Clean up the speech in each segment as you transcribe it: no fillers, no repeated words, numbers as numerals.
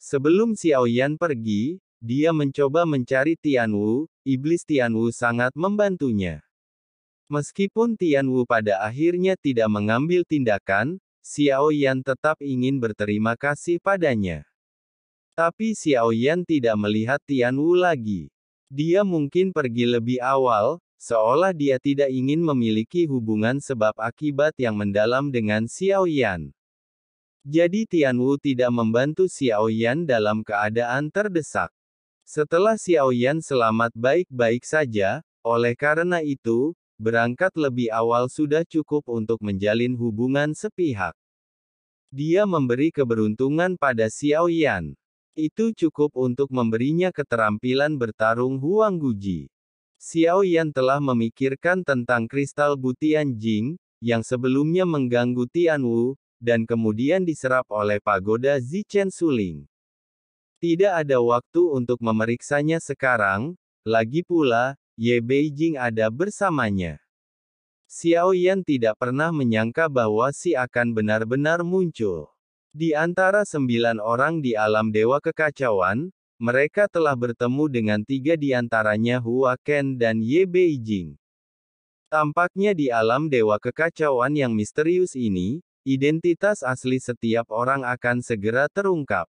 Sebelum Xiaoyan pergi, dia mencoba mencari Tianwu, iblis Tianwu sangat membantunya. Meskipun Tianwu pada akhirnya tidak mengambil tindakan, Xiaoyan tetap ingin berterima kasih padanya. Tapi Xiaoyan tidak melihat Tianwu lagi. Dia mungkin pergi lebih awal, seolah dia tidak ingin memiliki hubungan sebab akibat yang mendalam dengan Xiaoyan. Jadi Tianwu tidak membantu Xiaoyan dalam keadaan terdesak. Setelah Xiaoyan selamat baik-baik saja, oleh karena itu, berangkat lebih awal sudah cukup untuk menjalin hubungan sepihak. Dia memberi keberuntungan pada Xiaoyan. Itu cukup untuk memberinya keterampilan bertarung Huang Guji. Xiaoyan telah memikirkan tentang kristal Butian Jing, yang sebelumnya mengganggu Tianwu, dan kemudian diserap oleh pagoda Zichen Suling. Tidak ada waktu untuk memeriksanya sekarang, lagi pula, Ye Beijing ada bersamanya. Xiaoyan tidak pernah menyangka bahwa Si akan benar-benar muncul. Di antara 9 orang di alam dewa kekacauan, mereka telah bertemu dengan 3 di antaranya Hua Ken dan Ye Beijing. Tampaknya di alam dewa kekacauan yang misterius ini, identitas asli setiap orang akan segera terungkap.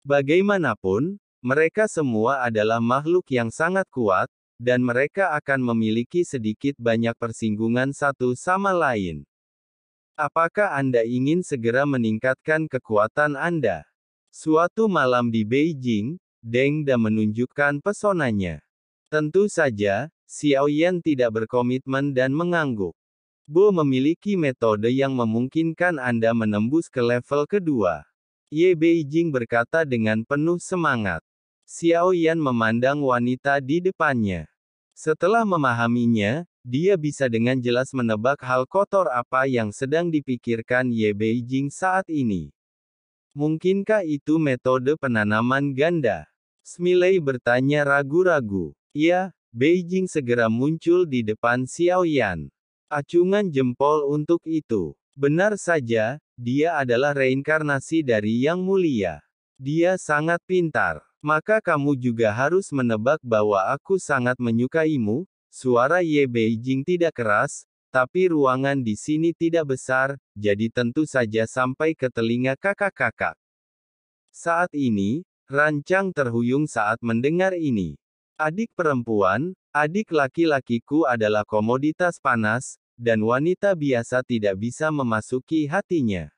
Bagaimanapun, mereka semua adalah makhluk yang sangat kuat, dan mereka akan memiliki sedikit banyak persinggungan satu sama lain. Apakah Anda ingin segera meningkatkan kekuatan Anda? Suatu malam di Beijing, Deng Da menunjukkan pesonanya. Tentu saja, Xiaoyan tidak berkomitmen dan mengangguk. Bo memiliki metode yang memungkinkan Anda menembus ke level kedua. Ye Beijing berkata dengan penuh semangat. Xiaoyan memandang wanita di depannya. Setelah memahaminya, dia bisa dengan jelas menebak hal kotor apa yang sedang dipikirkan Ye Beijing saat ini. Mungkinkah itu metode penanaman ganda? Smiley bertanya ragu-ragu. Ya, Beijing segera muncul di depan Xiaoyan. Acungan jempol untuk itu. Benar saja, dia adalah reinkarnasi dari Yang Mulia. Dia sangat pintar. Maka kamu juga harus menebak bahwa aku sangat menyukaimu. Suara Ye Beijing tidak keras, tapi ruangan di sini tidak besar, jadi tentu saja sampai ke telinga kakak-kakak. Saat ini, Rancang terhuyung saat mendengar ini. Adik perempuan, adik laki-lakiku adalah komoditas panas, dan wanita biasa tidak bisa memasuki hatinya.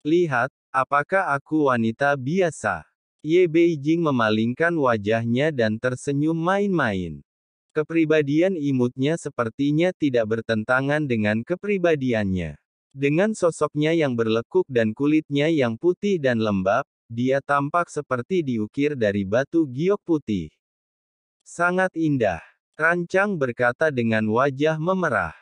Lihat, apakah aku wanita biasa? Ye Beijing memalingkan wajahnya dan tersenyum main-main. Kepribadian imutnya sepertinya tidak bertentangan dengan kepribadiannya. Dengan sosoknya yang berlekuk dan kulitnya yang putih dan lembab, dia tampak seperti diukir dari batu giok putih. Sangat indah. Rancang berkata dengan wajah memerah.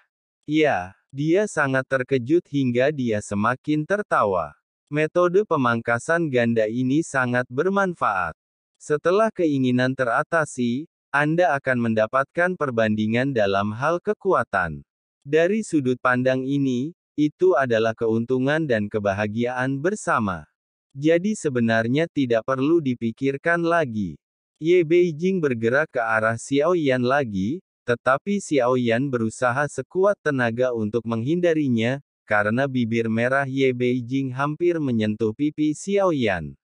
Ya, dia sangat terkejut hingga dia semakin tertawa. Metode pemangkasan ganda ini sangat bermanfaat. Setelah keinginan teratasi, Anda akan mendapatkan perbandingan dalam hal kekuatan. Dari sudut pandang ini, itu adalah keuntungan dan kebahagiaan bersama. Jadi sebenarnya tidak perlu dipikirkan lagi. Ye Beijing bergerak ke arah Xiaoyan lagi, tetapi Xiaoyan berusaha sekuat tenaga untuk menghindarinya, karena bibir merah Ye Beijing hampir menyentuh pipi Xiaoyan.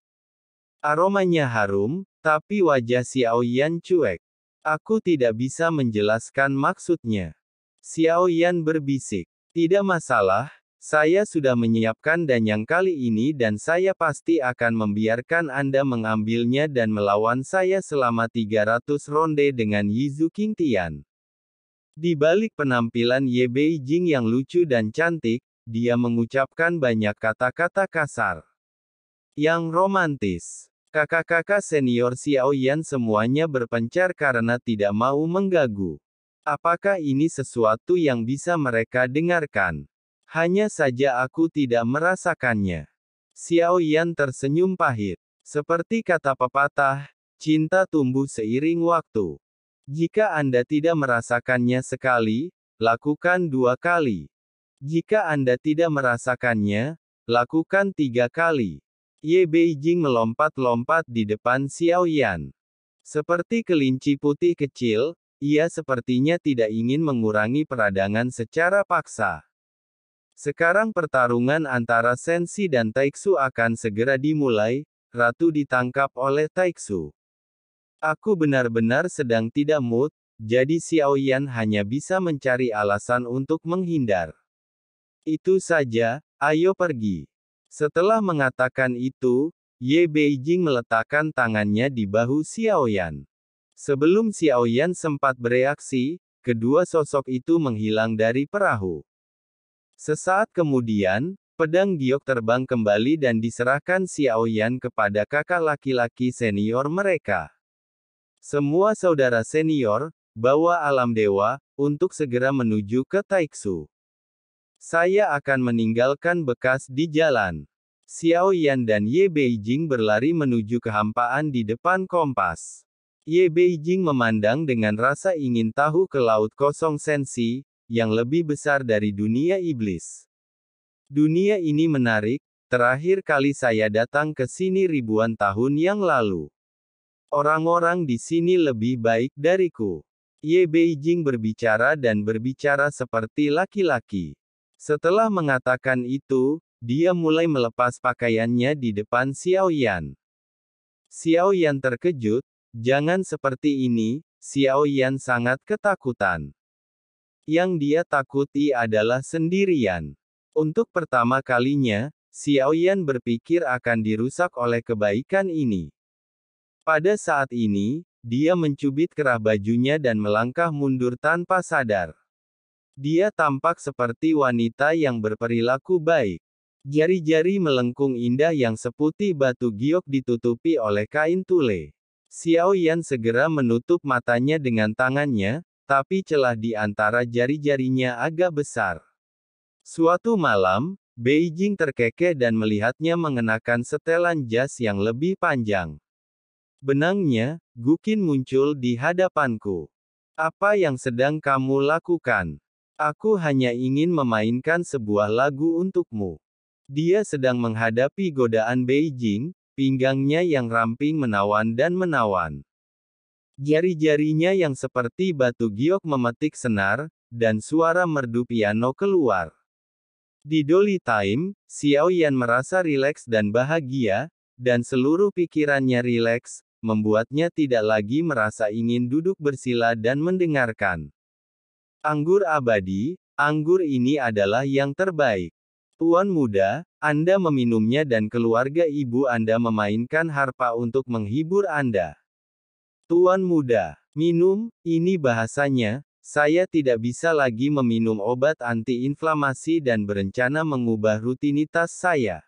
Aromanya harum, tapi wajah Xiaoyan cuek. Aku tidak bisa menjelaskan maksudnya. Xiaoyan berbisik. Tidak masalah, saya sudah menyiapkan danyang kali ini dan saya pasti akan membiarkan Anda mengambilnya dan melawan saya selama 300 ronde dengan Yizu Qingtian. Di balik penampilan Ye Beijing yang lucu dan cantik, dia mengucapkan banyak kata-kata kasar yang romantis. Kakak-kakak senior Xiaoyan semuanya berpencar karena tidak mau mengganggu. Apakah ini sesuatu yang bisa mereka dengarkan? Hanya saja aku tidak merasakannya. Xiaoyan tersenyum pahit. Seperti kata pepatah, cinta tumbuh seiring waktu. Jika Anda tidak merasakannya sekali, lakukan 2 kali. Jika Anda tidak merasakannya, lakukan 3 kali. Ye Beijing melompat-lompat di depan Xiao Yan. Seperti kelinci putih kecil, ia sepertinya tidak ingin mengurangi peradangan secara paksa. Sekarang pertarungan antara Sensi dan Taixu akan segera dimulai. Ratu ditangkap oleh Taixu. Aku benar-benar sedang tidak mood, jadi Xiao Yan hanya bisa mencari alasan untuk menghindar. Itu saja, ayo pergi. Setelah mengatakan itu, Ye Beijing meletakkan tangannya di bahu Xiao Yan. Sebelum Xiao Yan sempat bereaksi, kedua sosok itu menghilang dari perahu. Sesaat kemudian, pedang giok terbang kembali dan diserahkan Xiao Yan kepada kakak laki-laki senior mereka. Semua saudara senior, bawa alam dewa, untuk segera menuju ke Taixu. Saya akan meninggalkan bekas di jalan. Xiao Yan dan Ye Beijing berlari menuju kehampaan di depan kompas. Ye Beijing memandang dengan rasa ingin tahu ke laut kosong Sensi, yang lebih besar dari dunia iblis. Dunia ini menarik, terakhir kali saya datang ke sini ribuan tahun yang lalu. Orang-orang di sini lebih baik dariku. Ye Beijing berbicara dan berbicara seperti laki-laki. Setelah mengatakan itu, dia mulai melepas pakaiannya di depan Xiao Yan. Xiao Yan terkejut, jangan seperti ini, Xiao Yan sangat ketakutan. Yang dia takuti adalah sendirian. Untuk pertama kalinya, Xiao Yan berpikir akan dirusak oleh kebaikan ini. Pada saat ini, dia mencubit kerah bajunya dan melangkah mundur tanpa sadar. Dia tampak seperti wanita yang berperilaku baik. Jari-jari melengkung indah yang seputih batu giok ditutupi oleh kain tule. Xiao Yan segera menutup matanya dengan tangannya, tapi celah di antara jari-jarinya agak besar. Suatu malam, Beijing terkekeh dan melihatnya mengenakan setelan jas yang lebih panjang. Benangnya, Guqin muncul di hadapanku. Apa yang sedang kamu lakukan? Aku hanya ingin memainkan sebuah lagu untukmu. Dia sedang menghadapi godaan Beijing, pinggangnya yang ramping menawan dan menawan. Jari-jarinya yang seperti batu giok memetik senar, dan suara merdu piano keluar. Di Dolly Time, Xiao Yan merasa rileks dan bahagia, dan seluruh pikirannya rileks, membuatnya tidak lagi merasa ingin duduk bersila dan mendengarkan. Anggur abadi, anggur ini adalah yang terbaik. Tuan muda, Anda meminumnya dan keluarga ibu Anda memainkan harpa untuk menghibur Anda. Tuan muda, minum, ini bahasanya, saya tidak bisa lagi meminum obat anti-inflamasi dan berencana mengubah rutinitas saya.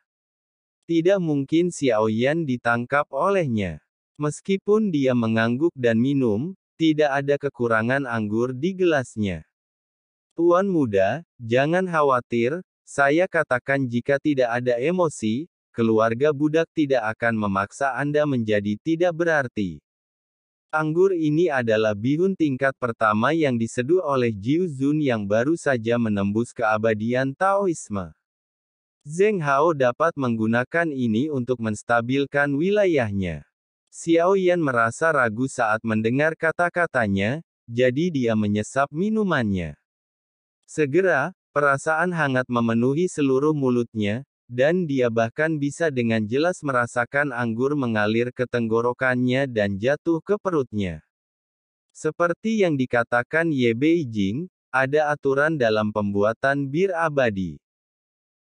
Tidak mungkin Xiao Yan ditangkap olehnya. Meskipun dia mengangguk dan minum, tidak ada kekurangan anggur di gelasnya. Tuan muda, jangan khawatir, saya katakan jika tidak ada emosi, keluarga budak tidak akan memaksa Anda menjadi tidak berarti. Anggur ini adalah bihun tingkat pertama yang diseduh oleh Jiu Zun yang baru saja menembus keabadian Taoisme. Zheng Hao dapat menggunakan ini untuk menstabilkan wilayahnya. Xiao Yan merasa ragu saat mendengar kata-katanya, jadi dia menyesap minumannya. Segera, perasaan hangat memenuhi seluruh mulutnya, dan dia bahkan bisa dengan jelas merasakan anggur mengalir ke tenggorokannya dan jatuh ke perutnya. Seperti yang dikatakan Ye Beijing, ada aturan dalam pembuatan bir abadi.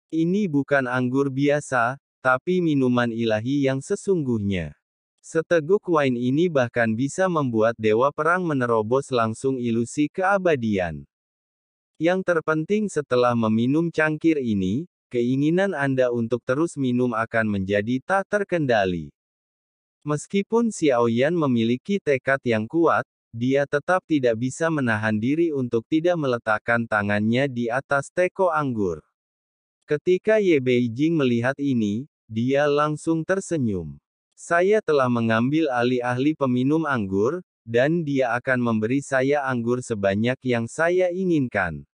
Ini bukan anggur biasa, tapi minuman ilahi yang sesungguhnya. Seteguk wine ini bahkan bisa membuat dewa perang menerobos langsung ilusi keabadian. Yang terpenting setelah meminum cangkir ini, keinginan Anda untuk terus minum akan menjadi tak terkendali. Meskipun Xiao Yan memiliki tekad yang kuat, dia tetap tidak bisa menahan diri untuk tidak meletakkan tangannya di atas teko anggur. Ketika Ye Beijing melihat ini, dia langsung tersenyum. Saya telah mengambil alih ahli peminum anggur, dan dia akan memberi saya anggur sebanyak yang saya inginkan.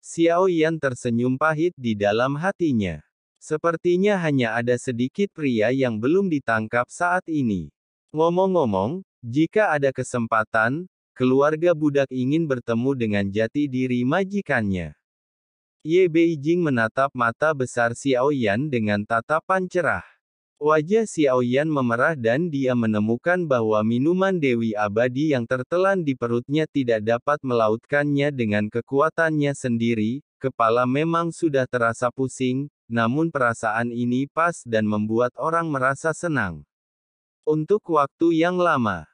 Xiao Yan tersenyum pahit di dalam hatinya. Sepertinya hanya ada sedikit pria yang belum ditangkap saat ini. Ngomong-ngomong, jika ada kesempatan, keluarga budak ingin bertemu dengan jati diri majikannya. Ye Beijing menatap mata besar Xiao Yan dengan tatapan cerah. Wajah Xiao Yan memerah dan dia menemukan bahwa minuman Dewi Abadi yang tertelan di perutnya tidak dapat melautkannya dengan kekuatannya sendiri. Kepala memang sudah terasa pusing, namun perasaan ini pas dan membuat orang merasa senang. Untuk waktu yang lama.